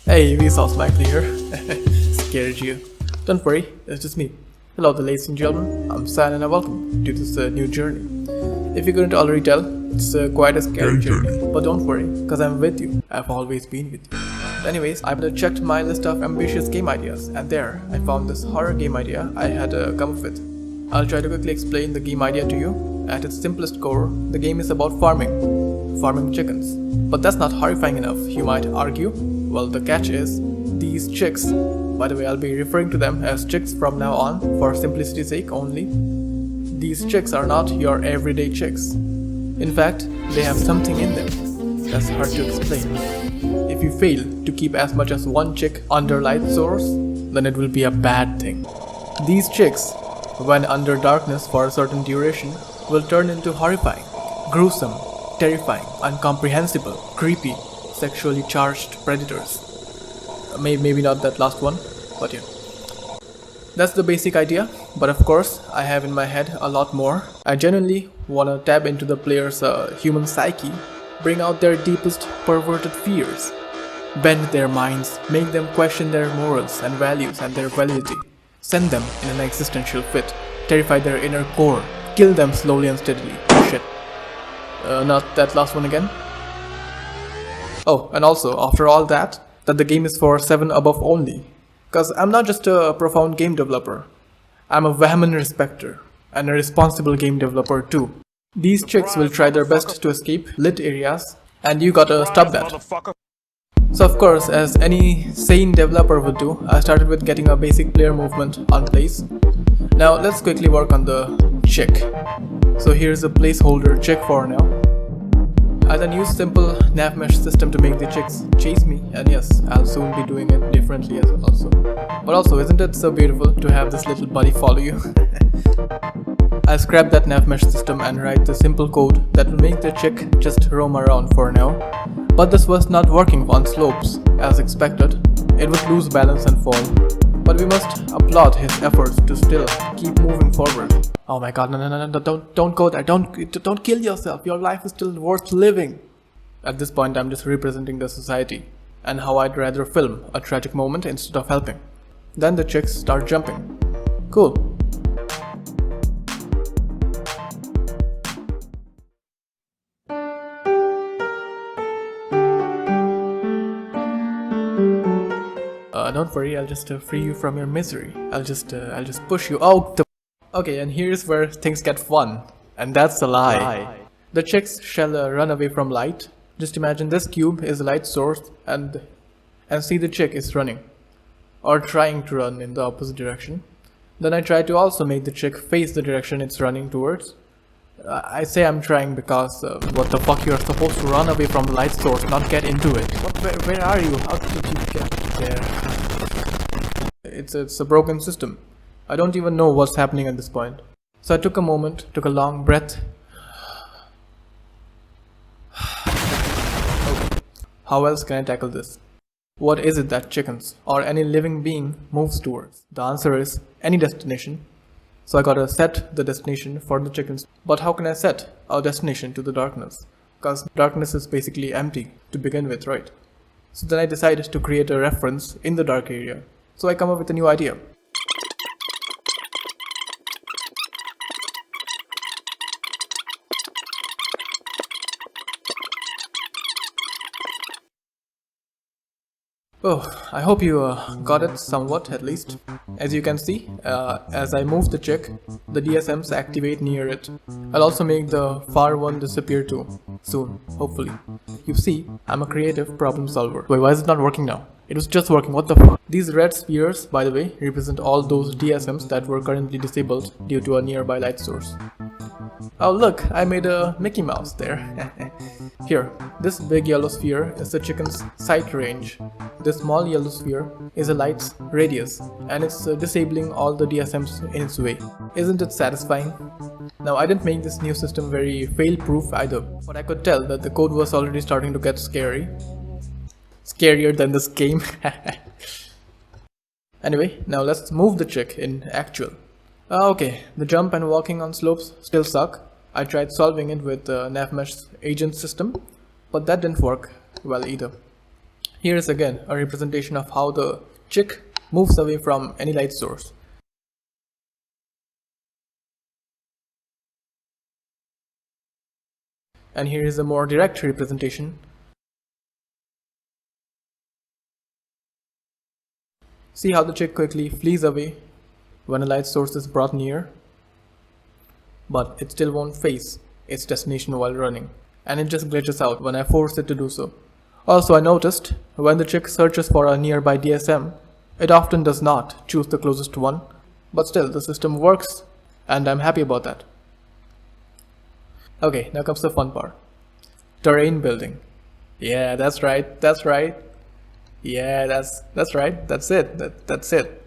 Hey, Vsauce Michael here. Scared you. Don't worry, it's just me. Hello there, ladies and gentlemen. I'm San and welcome to this new journey. If you couldn't already tell, it's quite a scary journey. But don't worry, cause I'm with you. I've always been with you. Anyways, I've checked my list of ambitious game ideas, and there, I found this horror game idea I had come up with. I'll try to quickly explain the game idea to you. At its simplest core, the game is about farming chickens. But that's not horrifying enough, you might argue. Well, the catch is, these chicks, by the way, I'll be referring to them as chicks from now on, for simplicity's sake only. These chicks are not your everyday chicks. In fact, they have something in them that's hard to explain. If you fail to keep as much as one chick under light source, then it will be a bad thing. These chicks, when under darkness for a certain duration, will turn into horrifying, gruesome, terrifying, incomprehensible, creepy, sexually charged predators. Maybe not that last one, but yeah. That's the basic idea, but of course, I have in my head a lot more. I genuinely wanna tap into the player's human psyche, bring out their deepest perverted fears, bend their minds, make them question their morals and values and their validity, send them in an existential fit, terrify their inner core, kill them slowly and steadily. Shit. Not that last one again. Oh, and also, after all that the game is for 7 above only. Cause I'm not just a profound game developer. I'm a vehement respecter, and a responsible game developer too. These chicks will try their best to escape lit areas, and you gotta stop that. So of course, as any sane developer would do, I started with getting a basic player movement on place. Now let's quickly work on the chick. So here's a placeholder chick for now. I then use simple nav mesh system to make the chicks chase me, and yes, I'll soon be doing it differently as also. But also, isn't it so beautiful to have this little buddy follow you? I'll scrap that nav mesh system and write the simple code that will make the chick just roam around for now. But this was not working on slopes, as expected. It would lose balance and fall. But we must applaud his efforts to still keep moving forward. Oh my god, no, don't go there, don't kill yourself, your life is still worth living. At this point I'm just representing the society, and how I'd rather film a tragic moment instead of helping. Then the chicks start jumping. Cool. Don't worry, I'll just free you from your misery. I'll just push you out. Okay, and here's where things get fun, and that's a lie. The chicks shall run away from light. Just imagine this cube is a light source, and see the chick is running, or trying to run in the opposite direction. Then I try to also make the chick face the direction it's running towards. I say I'm trying because what the fuck, you're supposed to run away from the light source, not get into it. Where are you? How did you get there? It's a broken system. I don't even know what's happening at this point. So I took a moment, took a long breath. Okay. How else can I tackle this? What is it that chickens, or any living being, moves towards? The answer is any destination. So I gotta set the destination for the chickens. But how can I set our destination to the darkness? Because darkness is basically empty to begin with, right? So then I decided to create a reference in the dark area. So I come up with a new idea. Oh, I hope you got it somewhat at least. As you can see, as I move the chick, the DSMs activate near it. I'll also make the far one disappear too, soon, hopefully. You see, I'm a creative problem solver. Wait, why is it not working now? It was just working, what the fuck? These red spheres, by the way, represent all those DSMs that were currently disabled due to a nearby light source. Oh look, I made a Mickey Mouse there. Here, this big yellow sphere is the chicken's sight range. This small yellow sphere is a light's radius, and it's disabling all the DSMs in its way. Isn't it satisfying? Now I didn't make this new system very fail-proof either, but I could tell that the code was already starting to get scary. Scarier than this game. Anyway, now let's move the chick in actual. Okay, the jump and walking on slopes still suck. I tried solving it with the nav mesh agent system, but that didn't work well either. Here is again a representation of how the chick moves away from any light source. And here is a more direct representation. See how the chick quickly flees away when a light source is brought near, but it still won't face its destination while running, and it just glitches out when I force it to do so. Also, I noticed when the chick searches for a nearby DSM, it often does not choose the closest one, but still the system works and I'm happy about that. Okay, now comes the fun part. Terrain building. Yeah, that's right. Yeah, that's right. That's it. That's it.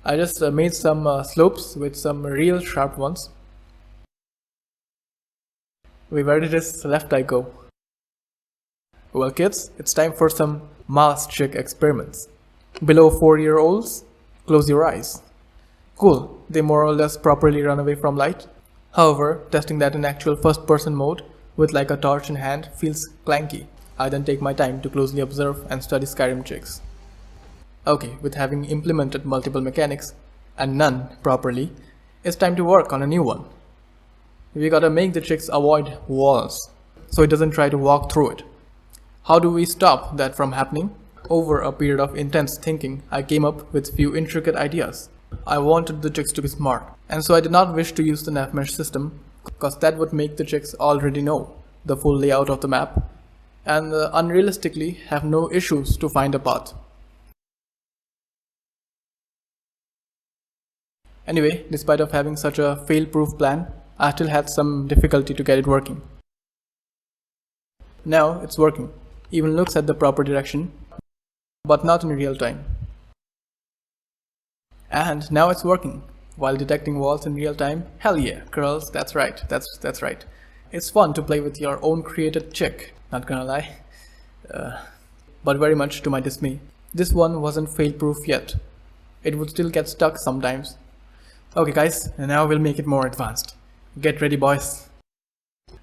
I just made some slopes with some real sharp ones. Wait, where did this left eye go? Well kids, it's time for some mass chick experiments. Below 4-year-olds, close your eyes. Cool, they more or less properly run away from light. However, testing that in actual first person mode with like a torch in hand feels clanky. I then take my time to closely observe and study Skyrim chicks. Okay, with having implemented multiple mechanics and none properly, it's time to work on a new one. We gotta make the chicks avoid walls so it doesn't try to walk through it. How do we stop that from happening? Over a period of intense thinking, I came up with few intricate ideas. I wanted the chicks to be smart, and so I did not wish to use the nav mesh system, because that would make the chicks already know the full layout of the map, and unrealistically have no issues to find a path. Anyway, despite of having such a fail-proof plan, I still had some difficulty to get it working. Now it's working, even looks at the proper direction, but not in real time. And now it's working, while detecting walls in real time. Hell yeah, girls, that's right, that's right. It's fun to play with your own created chick, not gonna lie. But very much to my dismay, this one wasn't fail-proof yet. It would still get stuck sometimes. Okay guys, and now we'll make it more advanced. Get ready boys.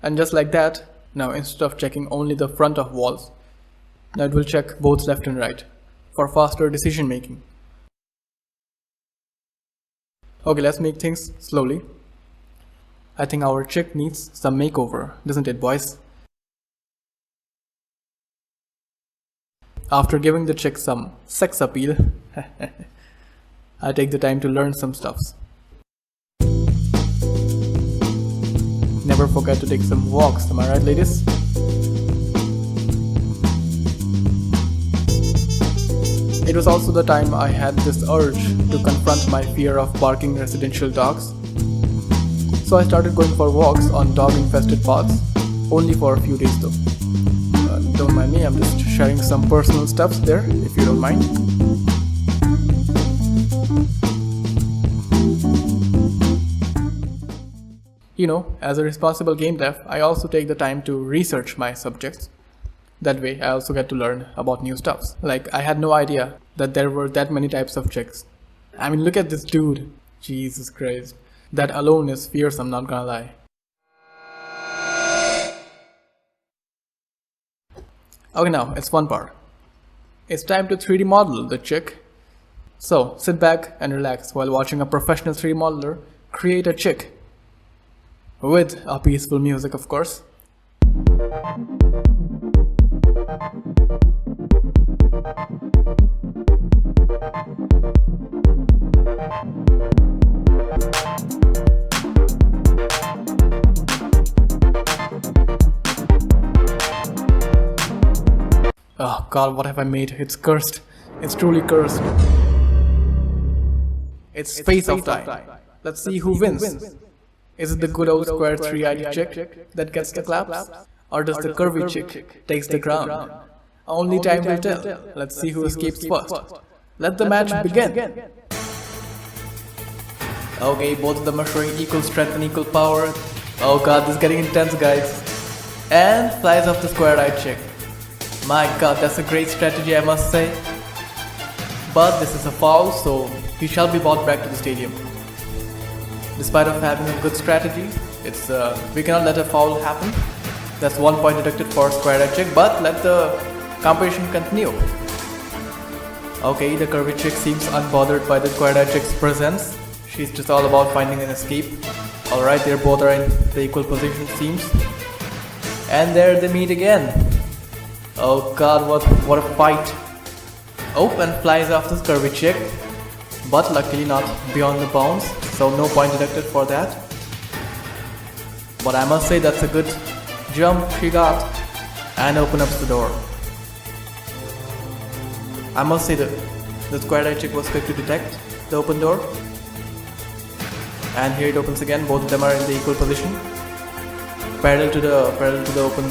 And just like that, now instead of checking only the front of walls, now it will check both left and right, for faster decision making. Okay, let's make things slowly. I think our chick needs some makeover, doesn't it boys? After giving the chick some sex appeal, I take the time to learn some stuffs. Never forget to take some walks, am I right ladies? It was also the time I had this urge to confront my fear of barking residential dogs. So I started going for walks on dog-infested paths, only for a few days though. Don't mind me, I'm just sharing some personal stuffs there, if you don't mind. You know, as a responsible game dev, I also take the time to research my subjects. That way, I also get to learn about new stuffs. Like, I had no idea that there were that many types of chicks. I mean, look at this dude. Jesus Christ. That alone is fearsome, not gonna lie. Okay, now, it's fun part. It's time to 3D model the chick. So, sit back and relax while watching a professional 3D modeler create a chick. With a peaceful music, of course. Oh god, what have I made? It's cursed. It's truly cursed. It's face of time. Let's see who wins. Is it the good old square 3-eyed chick that gets the claps? Or does the curvy chick takes the crown? Only time will tell. Let's see who escapes first. Let the match begin. Okay, both of them are showing equal strength and equal power. Oh god, this is getting intense guys. And flies off the square-eyed chick. My god, that's a great strategy I must say. But this is a foul, so he shall be brought back to the stadium. Despite of having a good strategy, we cannot let a foul happen. That's 1 point deducted for square-eyed chick, but let the Competition continue. Okay, the curvy chick seems unbothered by the kindda chick's presence. She's just all about finding an escape. Alright, they both are in the equal position seems. And there they meet again. Oh god, what a fight. Oh, and flies off this curvy chick. But luckily not beyond the bounds, so no point deducted for that. But I must say that's a good jump she got. And open up the door. I must say that the kindda chick was quick to detect the open door. And here it opens again, both of them are in the equal position. Parallel to the open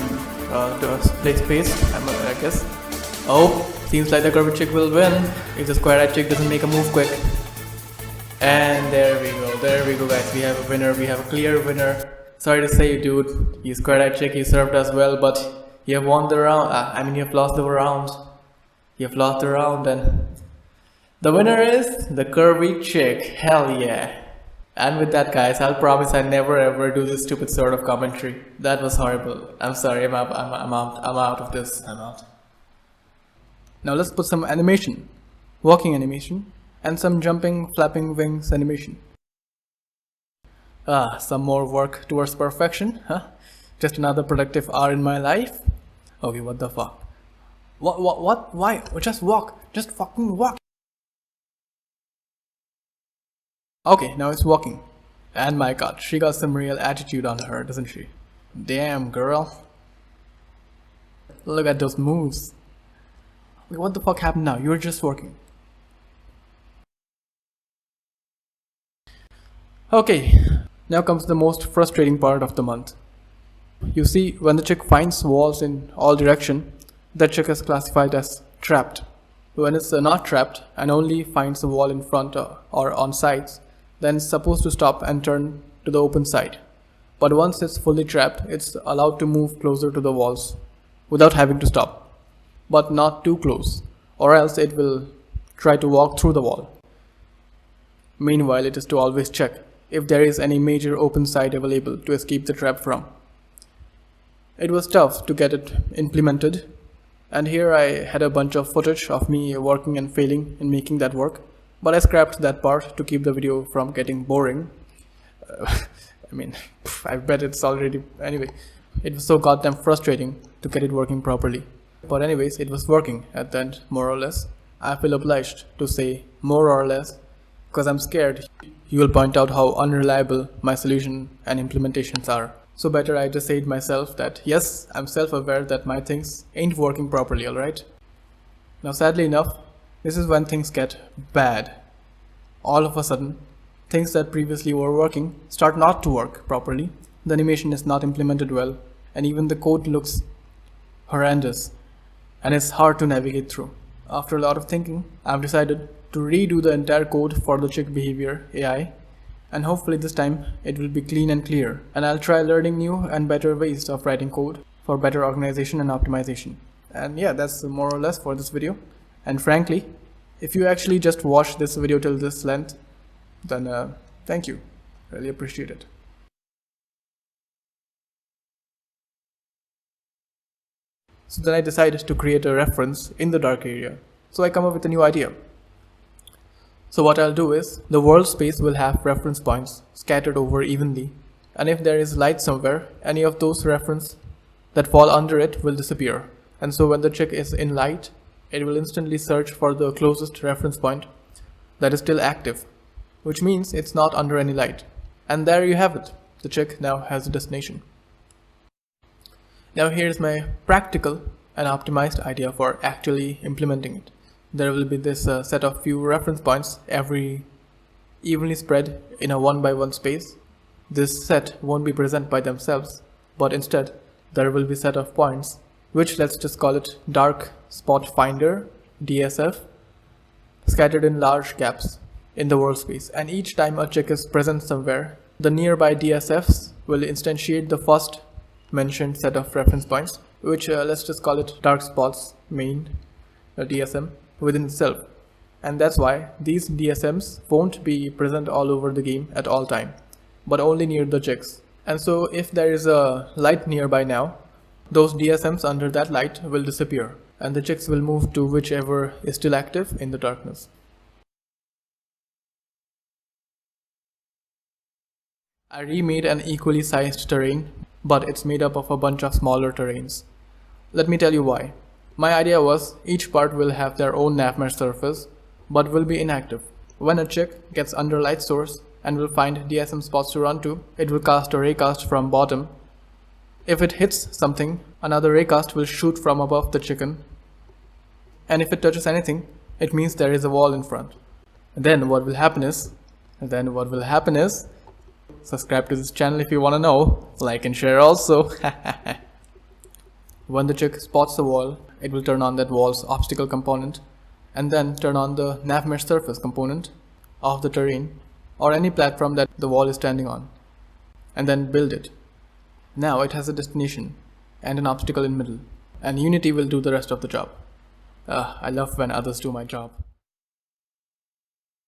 play space, I guess. Oh, seems like the curvy chick will win if this kindda chick doesn't make a move quick. And there we go guys, we have a winner, we have a clear winner. Sorry to say dude, he's kindda chick, he served us well, but you have won the round, you have lost the round. You have lost the round and the winner is the curvy chick, hell yeah. And with that guys, I'll promise I never ever do this stupid sort of commentary. That was horrible. I'm sorry, I'm out of this, I'm out. Now let's put some animation, walking animation, and some jumping, flapping wings animation. Some more work towards perfection, huh? Just another productive hour in my life? Okay, what the fuck? What? Why? Just walk. Just fucking walk. Okay, now it's walking. And my god, she got some real attitude on her, doesn't she? Damn, girl. Look at those moves. What the fuck happened now? You're just walking. Okay, now comes the most frustrating part of the month. You see, when the chick finds walls in all directions, that chick is classified as trapped. When it's not trapped and only finds a wall in front or on sides, then it's supposed to stop and turn to the open side. But once it's fully trapped, it's allowed to move closer to the walls without having to stop. But not too close, or else it will try to walk through the wall. Meanwhile, it is to always check if there is any major open side available to escape the trap from. It was tough to get it implemented. And here I had a bunch of footage of me working and failing in making that work, but I scrapped that part to keep the video from getting boring. I bet it's already... Anyway, it was so goddamn frustrating to get it working properly. But anyways, it was working at the end, more or less. I feel obliged to say more or less, because I'm scared you will point out how unreliable my solution and implementations are. So better I just say it myself that yes, I'm self-aware that my things ain't working properly, alright? Now sadly enough, this is when things get bad. All of a sudden, things that previously were working start not to work properly, the animation is not implemented well, and even the code looks horrendous, and it's hard to navigate through. After a lot of thinking, I've decided to redo the entire code for the chick behavior AI, and hopefully this time it will be clean and clear, and I'll try learning new and better ways of writing code for better organization and optimization. And yeah, that's more or less for this video. And frankly, if you actually just watch this video till this length, then thank you, really appreciate it. So then I decided to create a reference in the dark area, so I come up with a new idea. So what I'll do is, the world space will have reference points scattered over evenly, and if there is light somewhere, any of those references that fall under it will disappear. And so when the chick is in light, it will instantly search for the closest reference point that is still active, which means it's not under any light. And there you have it, the chick now has a destination. Now here's my practical and optimized idea for actually implementing it. There will be this set of few reference points every evenly spread in a 1x1 space. This set won't be present by themselves, but instead there will be set of points, which let's just call it dark spot finder, DSF, scattered in large gaps in the world space. And each time a chick is present somewhere, the nearby DSFs will instantiate the first mentioned set of reference points, which let's just call it dark spots main DSM within itself. And that's why these DSMs won't be present all over the game at all time, but only near the chicks. And so if there is a light nearby now, those DSMs under that light will disappear, and the chicks will move to whichever is still active in the darkness. I remade an equally sized terrain, but it's made up of a bunch of smaller terrains. Let me tell you why. My idea was each part will have their own navmesh surface, but will be inactive. When a chick gets under light source and will find DSM spots to run to, it will cast a raycast from bottom. If it hits something, another raycast will shoot from above the chicken, and if it touches anything, it means there is a wall in front. Then what will happen is, subscribe to this channel if you want to know, like and share also. When the chick spots the wall, it will turn on that wall's obstacle component and then turn on the navmesh surface component of the terrain or any platform that the wall is standing on, and then build it. Now it has a destination and an obstacle in middle, and Unity will do the rest of the job. I love when others do my job.